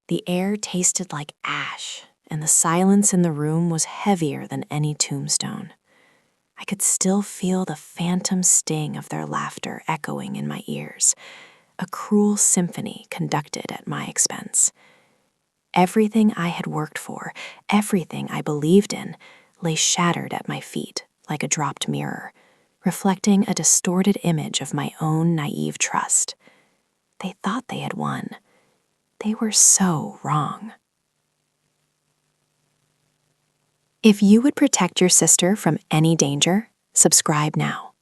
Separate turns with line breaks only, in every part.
The air tasted like ash, and the silence in the room was heavier than any tombstone. I could still feel the phantom sting of their laughter echoing in my ears, a cruel symphony conducted at my expense. Everything I had worked for, everything I believed in, lay shattered at my feet like a dropped mirror, reflecting a distorted image of my own naive trust. They thought they had won. They were so wrong. If you would protect your sister from any danger, subscribe now.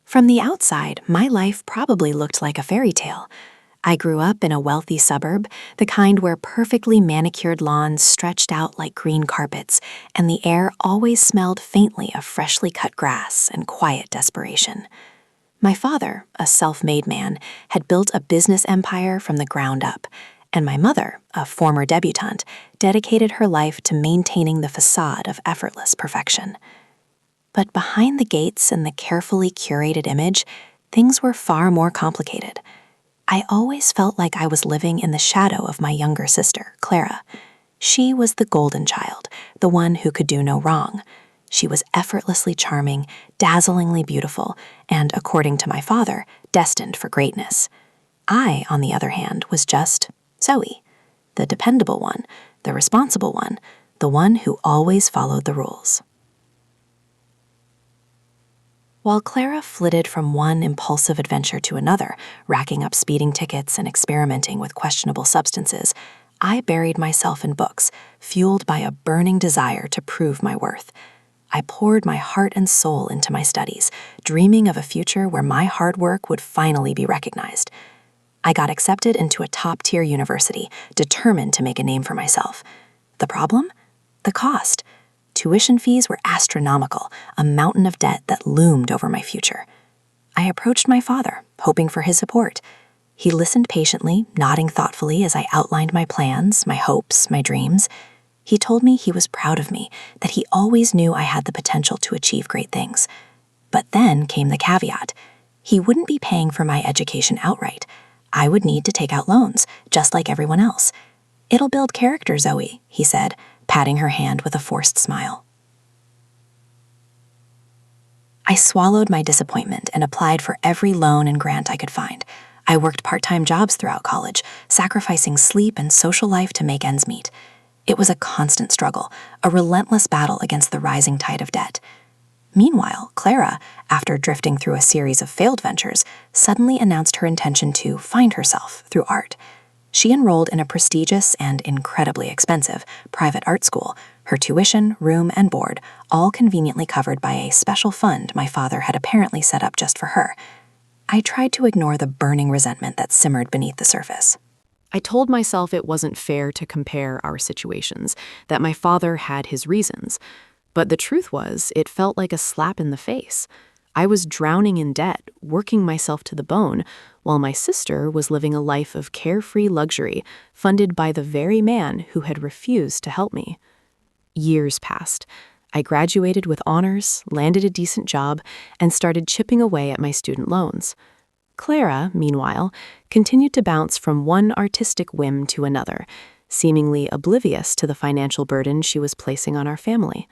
From the outside, my life probably looked like a fairy tale. I grew up in a wealthy suburb, the kind where perfectly manicured lawns stretched out like green carpets, and the air always smelled faintly of freshly cut grass and quiet desperation. My father, a self-made man, had built a business empire from the ground up, and my mother, a former debutante, dedicated her life to maintaining the facade of effortless perfection. But behind the gates and the carefully curated image, things were far more complicated. I always felt like I was living in the shadow of my younger sister, Clara. She was the golden child, the one who could do no wrong. She was effortlessly charming, dazzlingly beautiful, and, according to my father, destined for greatness. I, on the other hand, was just Zoe, the dependable one, the responsible one, the one who always followed the rules. While Clara flitted from one impulsive adventure to another, racking up speeding tickets and experimenting with questionable substances, I buried myself in books, fueled by a burning desire to prove my worth. I poured my heart and soul into my studies, dreaming of a future where my hard work would finally be recognized. I got accepted into a top-tier university, determined to make a name for myself. The problem? The cost. Tuition fees were astronomical, a mountain of debt that loomed over my future. I approached my father, hoping for his support. He listened patiently, nodding thoughtfully as I outlined my plans, my hopes, my dreams. He told me he was proud of me, that he always knew I had the potential to achieve great things. But then came the caveat. He wouldn't be paying for my education outright. I would need to take out loans, just like everyone else. "It'll build character, Zoe," he said, patting her hand with a forced smile. I swallowed my disappointment and applied for every loan and grant I could find. I worked part-time jobs throughout college, sacrificing sleep and social life to make ends meet. It was a constant struggle, a relentless battle against the rising tide of debt. Meanwhile, Clara, after drifting through a series of failed ventures, suddenly announced her intention to find herself through art. She enrolled in a prestigious and incredibly expensive private art school, her tuition, room, and board all conveniently covered by a special fund my father had apparently set up just for her. I tried to ignore the burning resentment that simmered beneath the surface.
I told myself it wasn't fair to compare our situations, that my father had his reasons. But the truth was, it felt like a slap in the face. I was drowning in debt, working myself to the bone, while my sister was living a life of carefree luxury, funded by the very man who had refused to help me. Years passed. I graduated with honors, landed a decent job, and started chipping away at my student loans. Clara, meanwhile, continued to bounce from one artistic whim to another, seemingly oblivious to the financial burden she was placing on our family.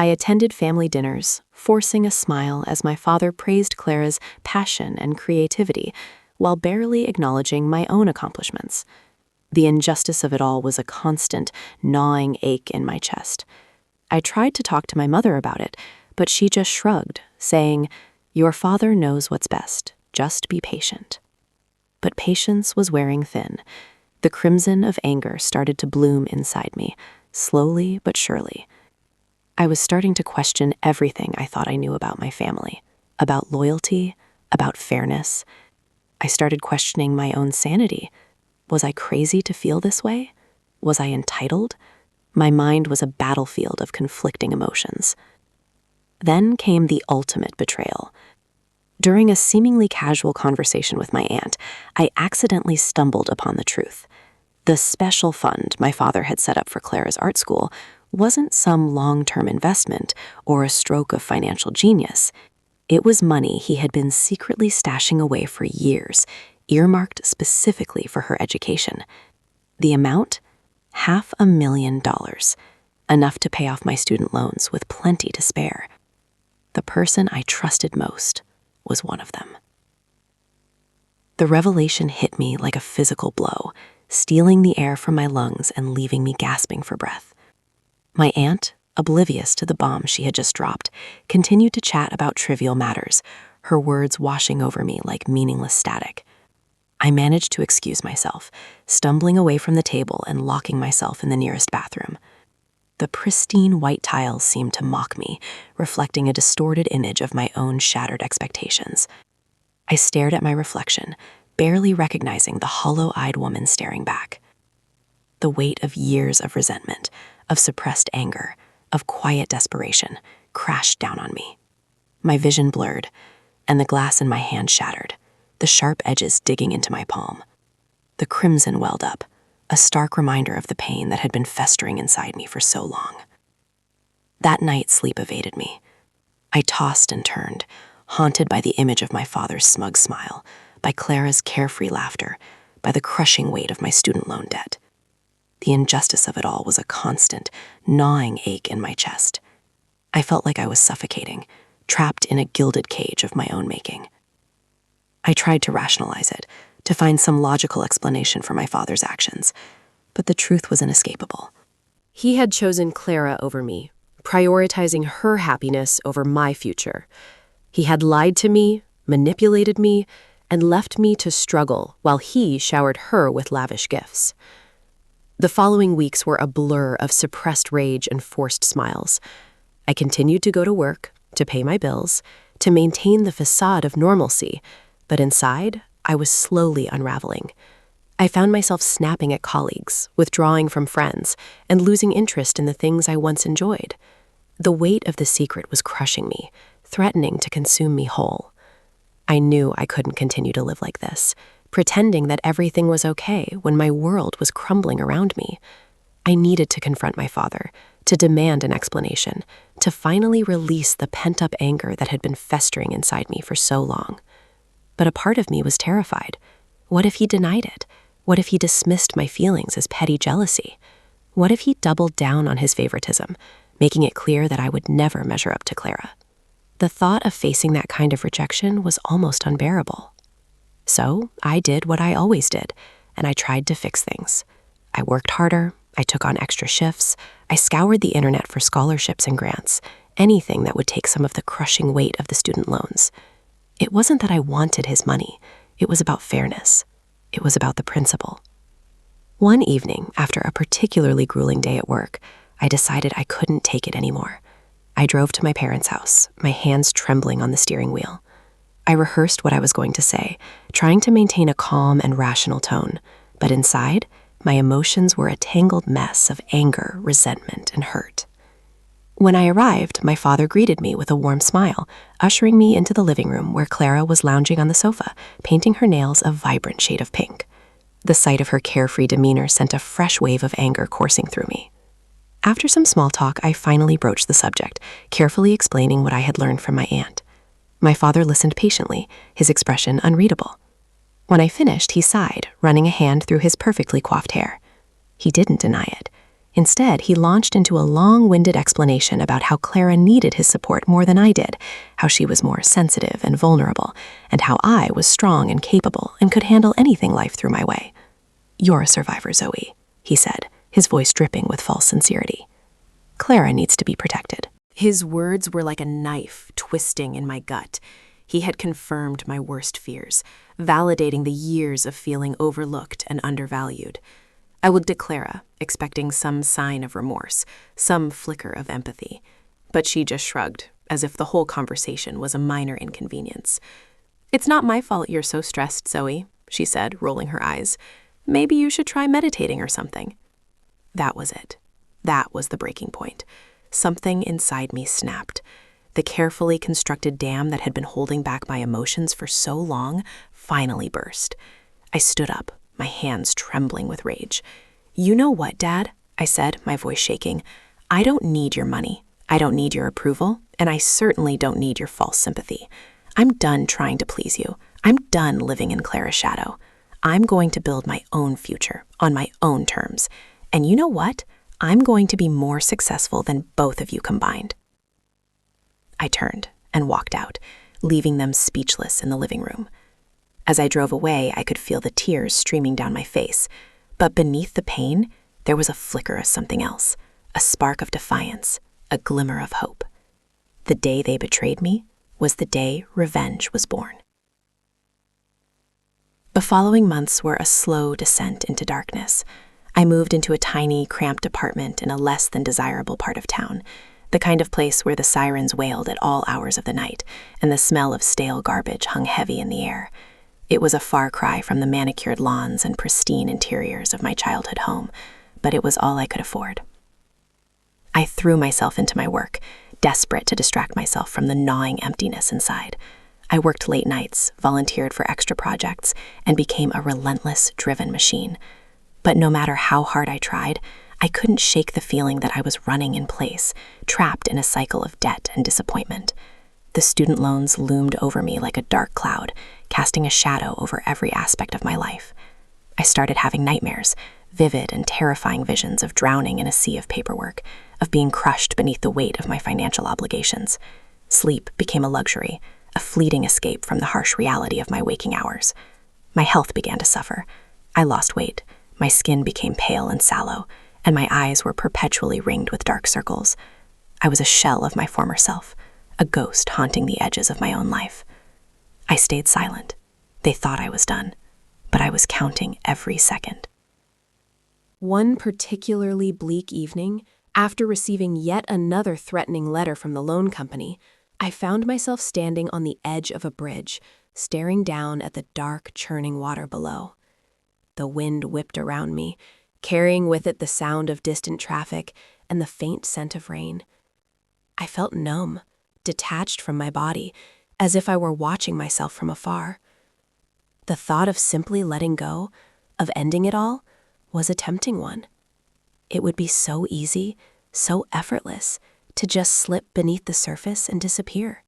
I attended family dinners, forcing a smile as my father praised Clara's passion and creativity, while barely acknowledging my own accomplishments. The injustice of it all was a constant, gnawing ache in my chest. I tried to talk to my mother about it, but she just shrugged, saying, "Your father knows what's best. Just be patient." But patience was wearing thin. The crimson of anger started to bloom inside me, slowly but surely. I was starting to question everything I thought I knew about my family, about loyalty, about fairness. I started questioning my own sanity. Was I crazy to feel this way? Was I entitled? My mind was a battlefield of conflicting emotions. Then came the ultimate betrayal. During a seemingly casual conversation with my aunt, I accidentally stumbled upon the truth. The special fund my father had set up for Clara's art school wasn't some long-term investment or a stroke of financial genius. It was money he had been secretly stashing away for years,
earmarked specifically for her education. The amount? $500,000, enough to pay off my student loans with plenty to spare. The person I trusted most was one of them. The revelation hit me like a physical blow, stealing the air from my lungs and leaving me gasping for breath. My aunt, oblivious to the bomb she had just dropped, continued to chat about trivial matters, her words washing over me like meaningless static. I managed to excuse myself, stumbling away from the table and locking myself in the nearest bathroom. The pristine white tiles seemed to mock me, reflecting a distorted image of my own shattered expectations. I stared at my reflection, barely recognizing the hollow-eyed woman staring back. The weight of years of resentment, of suppressed anger, of quiet desperation crashed down on me. My vision blurred, and the glass in my hand shattered, the sharp edges digging into my palm. The crimson welled up, a stark reminder of the pain that had been festering inside me for so long. That night, sleep evaded me. I tossed and turned, haunted by the image of my father's smug smile, by Clara's carefree laughter, by the crushing weight of my student loan debt. The injustice of it all was a constant, gnawing ache in my chest. I felt like I was suffocating, trapped in a gilded cage of my own making. I tried to rationalize it, to find some logical explanation for my father's actions, but the truth was inescapable.
He had chosen Clara over me, prioritizing her happiness over my future. He had lied to me, manipulated me, and left me to struggle while he showered her with lavish gifts. The following weeks were a blur of suppressed rage and forced smiles. I continued to go to work, to pay my bills, to maintain the facade of normalcy, but inside, I was slowly unraveling. I found myself snapping at colleagues, withdrawing from friends, and losing interest in the things I once enjoyed. The weight of the secret was crushing me, threatening to consume me whole. I knew I couldn't continue to live like this, pretending that everything was okay when my world was crumbling around me. I needed to confront my father, to demand an explanation, to finally release the pent-up anger that had been festering inside me for so long. But a part of me was terrified. What if he denied it? What if he dismissed my feelings as petty jealousy? What if he doubled down on his favoritism, making it clear that I would never measure up to Clara? The thought of facing that kind of rejection was almost unbearable. So I did what I always did, and I tried to fix things. I worked harder, I took on extra shifts, I scoured the internet for scholarships and grants, anything that would take some of the crushing weight of the student loans. It wasn't that I wanted his money, it was about fairness. It was about the principle. One evening, after a particularly grueling day at work, I decided I couldn't take it anymore. I drove to my parents' house, my hands trembling on the steering wheel. I rehearsed what I was going to say, trying to maintain a calm and rational tone, but inside, my emotions were a tangled mess of anger, resentment, and hurt. When I arrived, my father greeted me with a warm smile, ushering me into the living room where Clara was lounging on the sofa, painting her nails a vibrant shade of pink. The sight of her carefree demeanor sent a fresh wave of anger coursing through me. After some small talk, I finally broached the subject, carefully explaining what I had learned from my aunt. My father listened patiently, his expression unreadable. When I finished, he sighed, running a hand through his perfectly coiffed hair. He didn't deny it. Instead, he launched into a long-winded explanation about how Clara needed his support more than I did, how she was more sensitive and vulnerable, and how I was strong and capable and could handle anything life threw my way. "You're a survivor, Zoe," he said, his voice dripping with false sincerity. "Clara needs to be protected." His words were like a knife twisting in my gut. He had confirmed my worst fears, validating the years of feeling overlooked and undervalued. I looked at Clara, expecting some sign of remorse, some flicker of empathy. But she just shrugged, as if the whole conversation was a minor inconvenience. "It's not my fault you're so stressed, Zoe," she said, rolling her eyes. "Maybe you should try meditating or something." That was it. That was the breaking point. Something inside me snapped. The carefully constructed dam that had been holding back my emotions for so long finally burst. I stood up, my hands trembling with rage. "You know what, Dad?" I said, my voice shaking. "I don't need your money. I don't need your approval, and I certainly don't need your false sympathy.
I'm done trying to please you. I'm done living in Clara's shadow. I'm going to build my own future on my own terms. And you know what? I'm going to be more successful than both of you combined. I turned and walked out, leaving them speechless in the living room. As I drove away, I could feel the tears streaming down my face, but beneath the pain, there was a flicker of something else, a spark of defiance, a glimmer of hope. The day they betrayed me was the day revenge was born. The following months were a slow descent into darkness. I moved into a tiny, cramped apartment in a less than desirable part of town, the kind of place where the sirens wailed at all hours of the night, and the smell of stale garbage hung heavy in the air. It was a far cry from the manicured lawns and pristine interiors of my childhood home, but it was all I could afford. I threw myself into my work, desperate to distract myself from the gnawing emptiness inside. I worked late nights, volunteered for extra projects, and became a relentless, driven machine. But no matter how hard I tried, I couldn't shake the feeling that I was running in place, trapped in a cycle of debt and disappointment. The student loans loomed over me like a dark cloud, casting a shadow over every aspect of my life. I started having nightmares, vivid and terrifying visions of drowning in a sea of paperwork, of being crushed beneath the weight of my financial obligations. Sleep became a luxury, a fleeting escape from the harsh reality of my waking hours. My health began to suffer. I lost weight, my skin became pale and sallow, and my eyes were perpetually ringed with dark circles. I was a shell of my former self, a ghost haunting the edges of my own life. I stayed silent. They thought I was done, but I was counting every second.
One particularly bleak evening, after receiving yet another threatening letter from the loan company, I found myself standing on the edge of a bridge, staring down at the dark, churning water below. The wind whipped around me, carrying with it the sound of distant traffic and the faint scent of rain. I felt numb, detached from my body, as if I were watching myself from afar. The thought of simply letting go, of ending it all, was a tempting one. It would be so easy, so effortless, to just slip beneath the surface and disappear.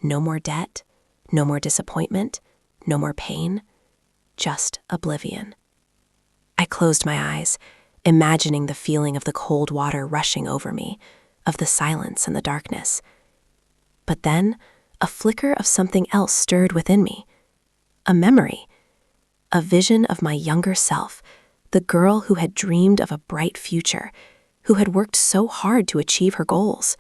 No more debt, no more disappointment, no more pain, just oblivion. I closed my eyes, imagining the feeling of the cold water rushing over me, of the silence and the darkness. But then, a flicker of something else stirred within me. A memory, a vision of my younger self, the girl who had dreamed of a bright future, who had worked so hard to achieve her goals.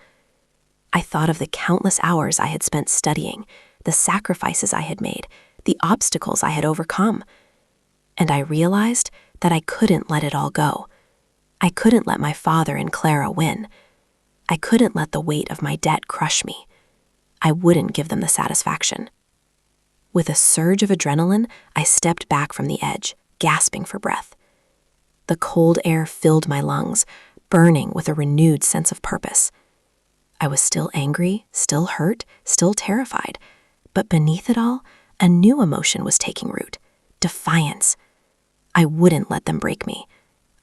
I thought of the countless hours I had spent studying, the sacrifices I had made, the obstacles I had overcome. And I realized that I couldn't let it all go. I couldn't let my father and Clara win. I couldn't let the weight of my debt crush me. I wouldn't give them the satisfaction. With a surge of adrenaline, I stepped back from the edge, gasping for breath. The cold air filled my lungs, burning with a renewed sense of purpose. I was still angry, still hurt, still terrified, but beneath it all, a new emotion was taking root: defiance. I wouldn't let them break me.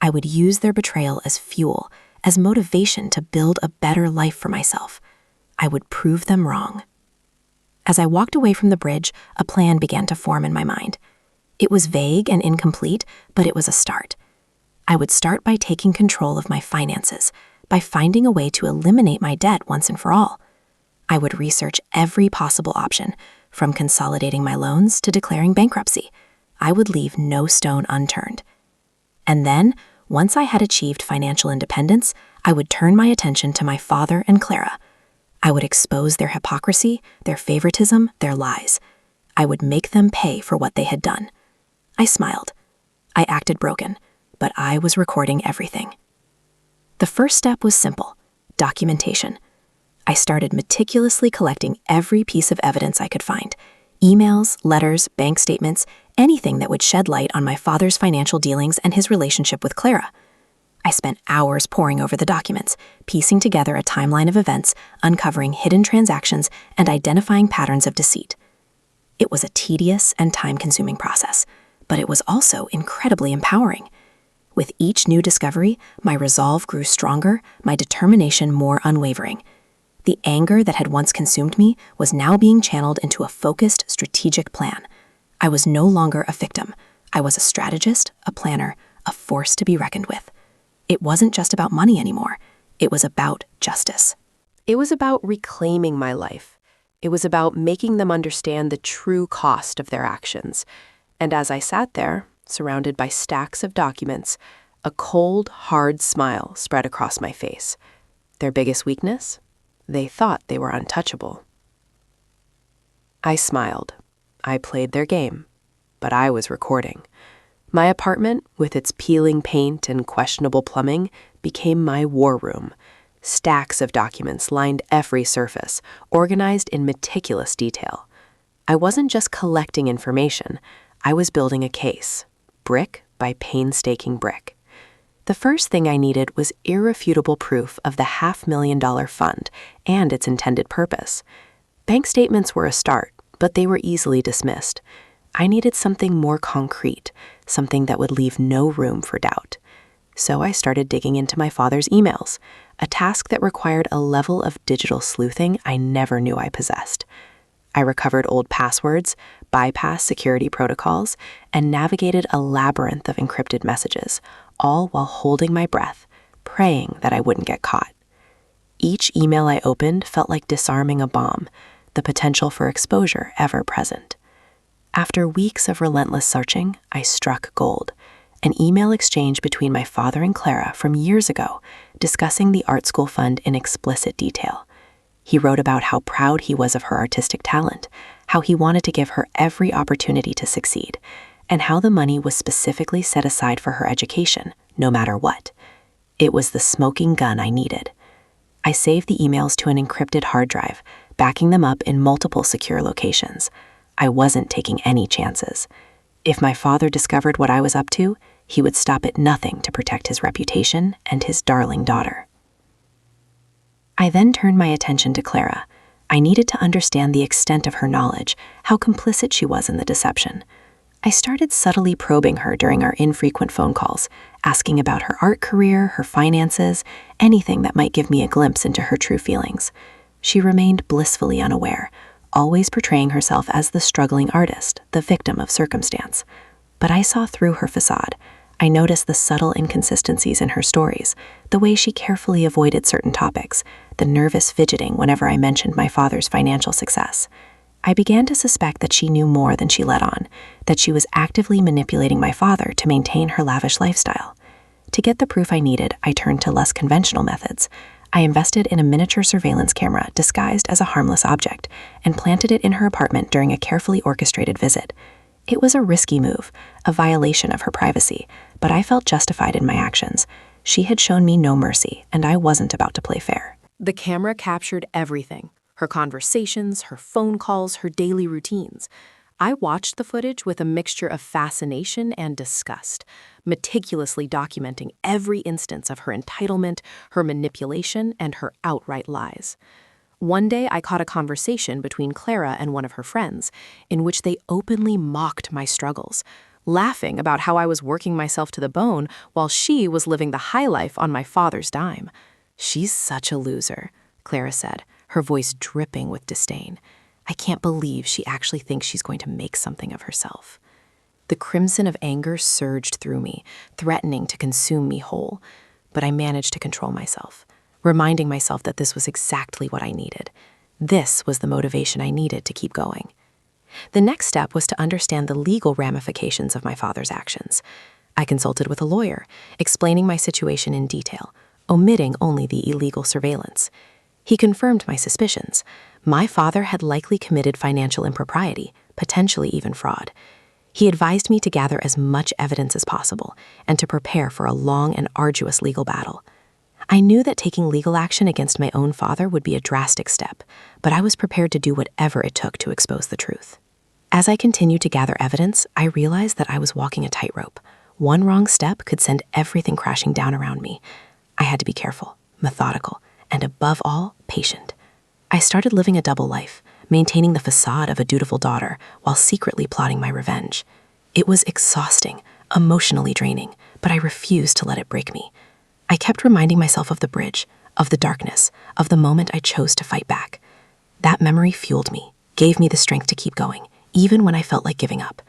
I would use their betrayal as fuel, as motivation to build a better life for myself. I would prove them wrong. As I walked away from the bridge, a plan began to form in my mind. It was vague and incomplete, but it was a start. I would start by taking control of my finances, by finding a way to eliminate my debt once and for all. I would research every possible option, from consolidating my loans to declaring bankruptcy. I would leave no stone unturned. And then, once I had achieved financial independence, I would turn my attention to my father and Clara. I would expose their hypocrisy, their favoritism, their lies. I would make them pay for what they had done. I smiled. I acted broken, but I was recording everything. The first step was simple: documentation. I started meticulously collecting every piece of evidence I could find: emails, letters, bank statements, anything that would shed light on my father's financial dealings and his relationship with Clara. I spent hours poring over the documents, piecing together a timeline of events, uncovering hidden transactions, and identifying patterns of deceit. It was a tedious and time-consuming process, but it was also incredibly empowering. With each new discovery, my resolve grew stronger, my determination more unwavering.
The anger that had once consumed me was now being channeled into a focused, strategic plan. I was no longer a victim. I was a strategist, a planner, a force to be reckoned with. It wasn't just about money anymore. It was about justice.
It was about reclaiming my life. It was about making them understand the true cost of their actions. And as I sat there, surrounded by stacks of documents, a cold, hard smile spread across my face. Their biggest weakness? They thought they were untouchable. I smiled. I played their game, but I was recording. My apartment, with its peeling paint and questionable plumbing, became my war room. Stacks of documents lined every surface, organized in meticulous detail. I wasn't just collecting information, I was building a case, brick by painstaking brick. The first thing I needed was irrefutable proof of the $500,000 fund and its intended purpose. Bank statements were a start, but they were easily dismissed. I needed something more concrete, something that would leave no room for doubt. So I started digging into my father's emails, a task that required a level of digital sleuthing I never knew I possessed. I recovered old passwords, bypassed security protocols, and navigated a labyrinth of encrypted messages, all while holding my breath, praying that I wouldn't get caught. Each email I opened felt like disarming a bomb, the potential for exposure ever present. After weeks of relentless searching, I struck gold. An email exchange between my father and Clara from years ago, discussing the art school fund in explicit detail. He wrote about how proud he was of her artistic talent, how he wanted to give her every opportunity to succeed, and how the money was specifically set aside for her education, no matter what. It was the smoking gun I needed. I saved the emails to an encrypted hard drive, backing them up in multiple secure locations. I wasn't taking any chances. If my father discovered what I was up to, he would stop at nothing to protect his reputation and his darling daughter. I then turned my attention to Clara. I needed to understand the extent of her knowledge, how complicit she was in the deception. I started subtly probing her during our infrequent phone calls, asking about her art career, her finances, anything that might give me a glimpse into her true feelings. She remained blissfully unaware, always portraying herself as the struggling artist, the victim of circumstance. But I saw through her facade. I noticed the subtle inconsistencies in her stories, the way she carefully avoided certain topics, the nervous fidgeting whenever I mentioned my father's financial success. I began to suspect that she knew more than she let on, that she was actively manipulating my father to maintain her lavish lifestyle. To get the proof I needed, I turned to less conventional methods. I invested in a miniature surveillance camera disguised as a harmless object and planted it in her apartment during a carefully orchestrated visit. It was a risky move, a violation of her privacy, but I felt justified in my actions. She had shown me no mercy, and I wasn't about to play fair.
The camera captured everything: her conversations, her phone calls, her daily routines. I watched the footage with a mixture of fascination and disgust, meticulously documenting every instance of her entitlement, her manipulation, and her outright lies. One day, I caught a conversation between Clara and one of her friends, in which they openly mocked my struggles, laughing about how I was working myself to the bone while she was living the high life on my father's dime. "She's such a loser," Clara said, her voice dripping with disdain. "I can't believe she actually thinks she's going to make something of herself." The crimson of anger surged through me, threatening to consume me whole, but I managed to control myself, reminding myself that this was exactly what I needed. This was the motivation I needed to keep going. The next step was to understand the legal ramifications of my father's actions. I consulted with a lawyer, explaining my situation in detail, omitting only the illegal surveillance. He confirmed my suspicions. My father had likely committed financial impropriety, potentially even fraud. He advised me to gather as much evidence as possible and to prepare for a long and arduous legal battle. I knew that taking legal action against my own father would be a drastic step, but I was prepared to do whatever it took to expose the truth. As I continued to gather evidence, I realized that I was walking a tightrope. One wrong step could send everything crashing down around me. I had to be careful, methodical, and above all, patient. I started living a double life, maintaining the facade of a dutiful daughter while secretly plotting my revenge. It was exhausting, emotionally draining, but I refused to let it break me. I kept reminding myself of the bridge,
of the darkness, of the moment I chose to fight back. That memory fueled me, gave me the strength to keep going, even when I felt like giving up.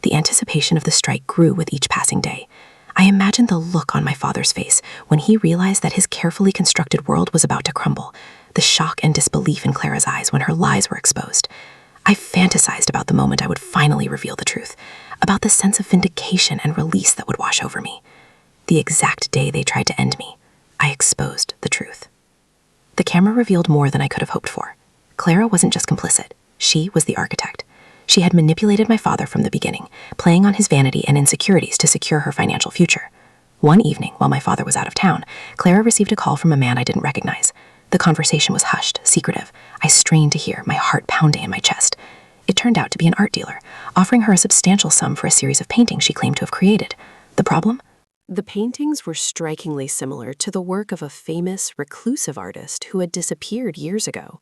The anticipation of the strike grew with each passing day. I imagined the look on my father's face when he realized that his carefully constructed world was about to crumble, the shock and disbelief in Clara's eyes when her lies were exposed. I fantasized about the moment I would finally reveal the truth, about the sense of vindication and release that would wash over me. The exact day they tried to end me, I exposed the truth. The camera revealed more than I could have hoped for. Clara wasn't just complicit. She was the architect. She had manipulated my father from the beginning, playing on his vanity and insecurities to secure her financial future. One evening, while my father was out of town, Clara received a call from a man I didn't recognize. The conversation was hushed, secretive. I strained to hear, my heart pounding in my chest. It turned out to be an art dealer, offering her a substantial sum for a series of paintings she claimed to have created. The problem?
The paintings were strikingly similar to the work of a famous, reclusive artist who had disappeared years ago.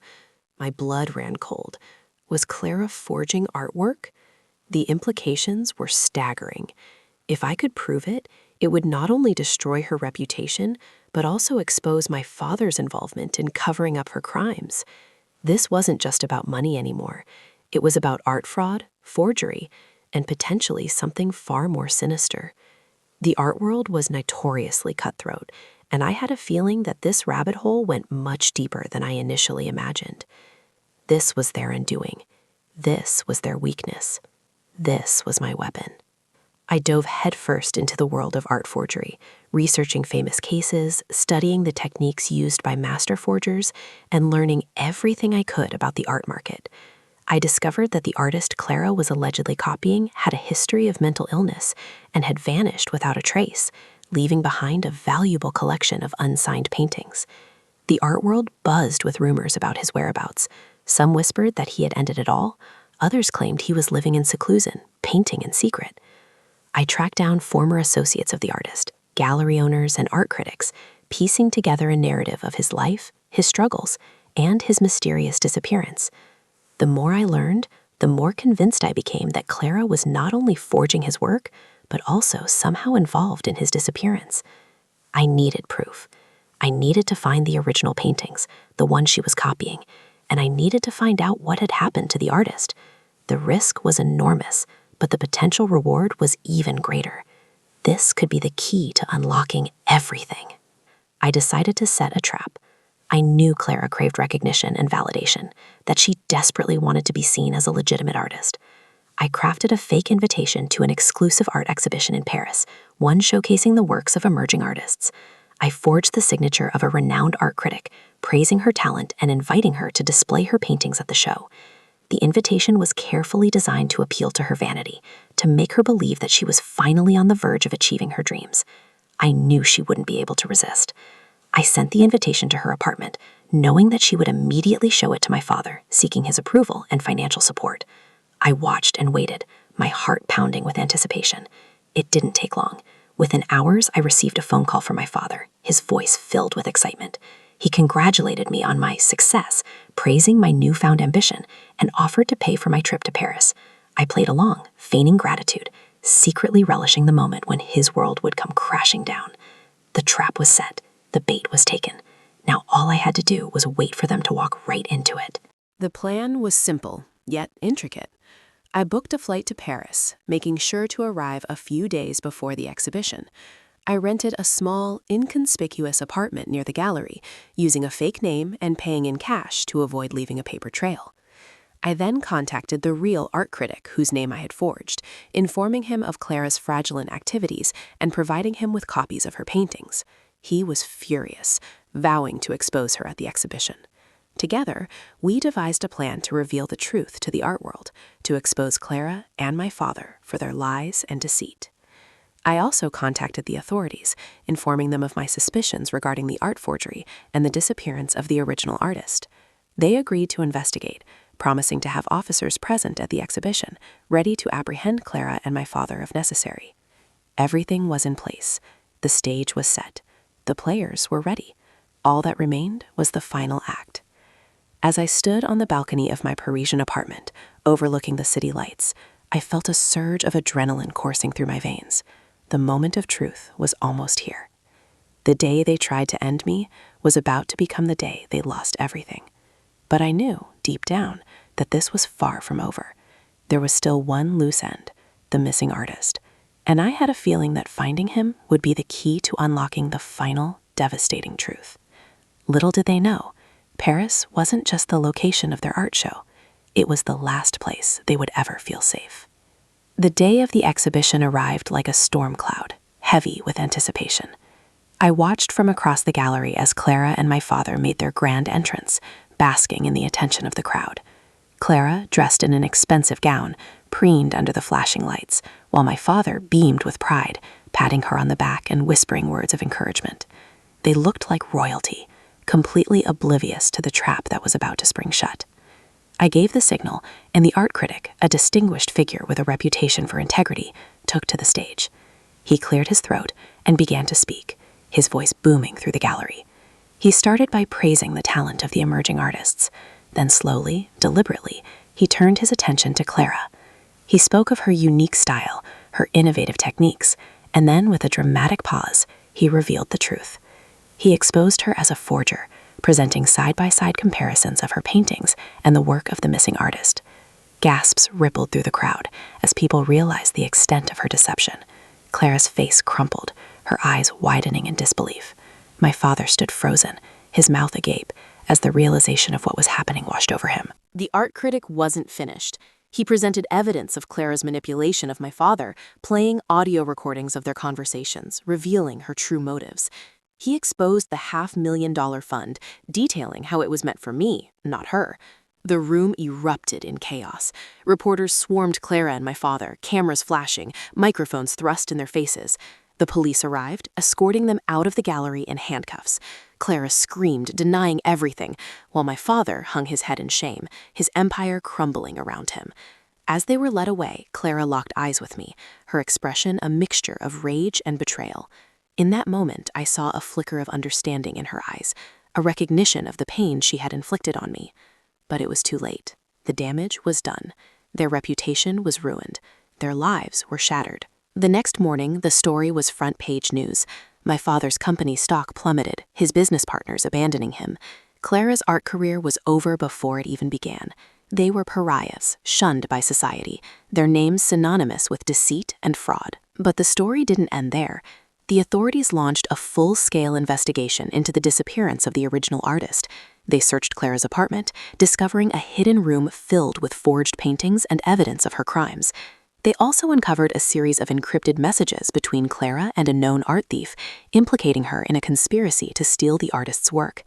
My blood ran cold. Was Clara forging artwork? The implications were staggering. If I could prove it, it would not only destroy her reputation, but also expose my father's involvement in covering up her crimes. This wasn't just about money anymore. It was about art fraud, forgery, and potentially something far more sinister. The art world was notoriously cutthroat, and I had a feeling that this rabbit hole went much deeper than I initially imagined. This was their undoing. This was their weakness. This was my weapon. I dove headfirst into the world of art forgery, researching famous cases, studying the techniques used by master forgers, and learning everything I could about the art market. I discovered that the artist Clara was allegedly copying had a history of mental illness and had vanished without a trace, leaving behind a valuable collection of unsigned paintings. The art world buzzed with rumors about his whereabouts. Some whispered that he had ended it all. Others claimed he was living in seclusion, painting in secret. I tracked down former associates of the artist, gallery owners, and art critics, piecing together a narrative of his life, his struggles, and his mysterious disappearance. The more I learned, the more convinced I became that Clara was not only forging his work, but also somehow involved in his disappearance. I needed proof. I needed to find the original paintings, the ones she was copying, and I needed to find out what had happened to the artist. The risk was enormous, but the potential reward was even greater. This could be the key to unlocking everything. I decided to set a trap. I knew Clara craved recognition and validation, that she desperately wanted to be seen as a legitimate artist. I crafted a fake invitation to an exclusive art exhibition in Paris, one showcasing the works of emerging artists. I forged the signature of a renowned art critic, praising her talent and inviting her to display her paintings at the show. The invitation was carefully designed to appeal to her vanity, to make her believe that she was finally on the verge of achieving her dreams. I knew she wouldn't be able to resist. I sent the invitation to her apartment, knowing that she would immediately show it to my father, seeking his approval and financial support. I watched and waited, my heart pounding with anticipation. It didn't take long. Within hours, I received a phone call from my father, his voice filled with excitement. He congratulated me on my success, praising my newfound ambition, and offered to pay for my trip to Paris. I played along, feigning gratitude, secretly relishing the moment when his world would come crashing down. The trap was set. The bait was taken. Now all I had to do was wait for them to walk right into it. The plan was simple, yet intricate. I booked a flight to Paris, making sure to arrive a few days before the exhibition. I rented a small, inconspicuous apartment near the gallery, using a fake name and paying in cash to avoid leaving a paper trail. I then contacted the real art critic whose name I had forged, informing him of Clara's fraudulent activities and providing him with copies of her paintings. He was furious, vowing to expose her at the exhibition. Together, we devised a plan to reveal the truth to the art world, to expose Clara and my father for their lies and deceit. I also contacted the authorities, informing them of my suspicions regarding the art forgery and the disappearance of the original artist. They agreed to investigate, promising to have officers present at the exhibition, ready to apprehend Clara and my father if necessary. Everything was in place. The stage was set. The players were ready. All that remained was the final act. As I stood on the balcony of my Parisian apartment, overlooking the city lights, I felt a surge of adrenaline coursing through my veins. The moment of truth was almost here.
The day they tried to end me was about to become the day they lost everything. But I knew, deep down, that this was far from over. There was still one loose end, the missing artist, and I had a feeling that finding him would be the key to unlocking the final, devastating truth. Little did they know, Paris wasn't just the location of their art show. It was the last place they would ever feel safe. The day of the exhibition arrived like a storm cloud, heavy with anticipation. I watched from across the gallery as Clara and my father made their grand entrance, basking in the attention of the crowd. Clara, dressed in an expensive gown, preened under the flashing lights, while my father beamed with pride, patting her on the back and whispering words of encouragement. They looked like royalty, completely oblivious to the trap that was about to spring shut. I gave the signal, and the art critic, a distinguished figure with a reputation for integrity, took to the stage. He cleared his throat and began to speak, his voice booming through the gallery. He started by praising the talent of the emerging artists. Then slowly, deliberately, he turned his attention to Clara. He spoke of her unique style, her innovative techniques, and then with a dramatic pause, he revealed the truth. He exposed her as a forger, presenting side-by-side comparisons of her paintings and the work of the missing artist. Gasps rippled through the crowd as people realized the extent of her deception. Clara's face crumpled, her eyes widening in disbelief. My father stood frozen, his mouth agape, as the realization of what was happening washed over him.
The art critic wasn't finished. He presented evidence of Clara's manipulation of my father, playing audio recordings of their conversations, revealing her true motives. He exposed the $500,000 fund, detailing how it was meant for me, not her. The room erupted in chaos. Reporters swarmed Clara and my father, cameras flashing, microphones thrust in their faces. The police arrived, escorting them out of the gallery in handcuffs. Clara screamed, denying everything, while my father hung his head in shame, his empire crumbling around him. As they were led away, Clara locked eyes with me, her expression a mixture of rage and betrayal. In that moment, I saw a flicker of understanding in her eyes, a recognition of the pain she had inflicted on me. But it was too late. The damage was done. Their reputation was ruined. Their lives were shattered. The next morning, the story was front-page news. My father's company stock plummeted, his business partners abandoning him. Clara's art career was over before it even began. They were pariahs, shunned by society, their names synonymous with deceit and fraud. But the story didn't end there. The authorities launched a full-scale investigation into the disappearance of the original artist. They searched Clara's apartment, discovering a hidden room filled with forged paintings and evidence of her crimes. They also uncovered a series of encrypted messages between Clara and a known art thief, implicating her in a conspiracy to steal the artist's work.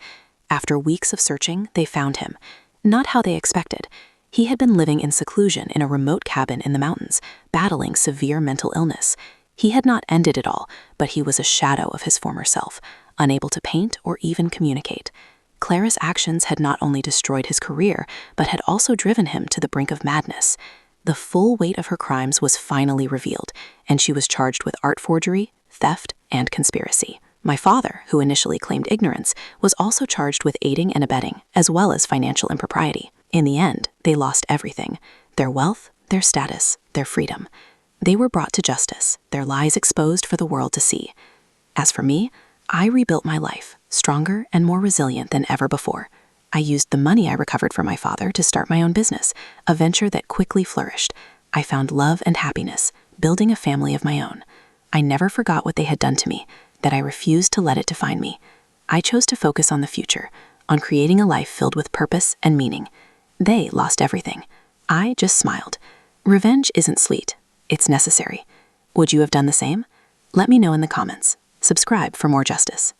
After weeks of searching, they found him. Not how they expected. He had been living in seclusion in a remote cabin in the mountains, battling severe mental illness. He had not ended it all, but he was a shadow of his former self, unable to paint or even communicate. Clara's actions had not only destroyed his career, but had also driven him to the brink of madness. The full weight of her crimes was finally revealed, and she was charged with art forgery, theft, and conspiracy. My father, who initially claimed ignorance, was also charged with aiding and abetting, as well as financial impropriety. In the end, they lost everything: their wealth, their status, their freedom. They were brought to justice, their lies exposed for the world to see. As for me, I rebuilt my life, stronger and more resilient than ever before. I used the money I recovered from my father to start my own business, a venture that quickly flourished. I found love and happiness, building a family of my own. I never forgot what they had done to me, that I refused to let it define me. I chose to focus on the future, on creating a life filled with purpose and meaning. They lost everything. I just smiled. Revenge isn't sweet. It's necessary. Would you have done the same? Let me know in the comments. Subscribe for more justice.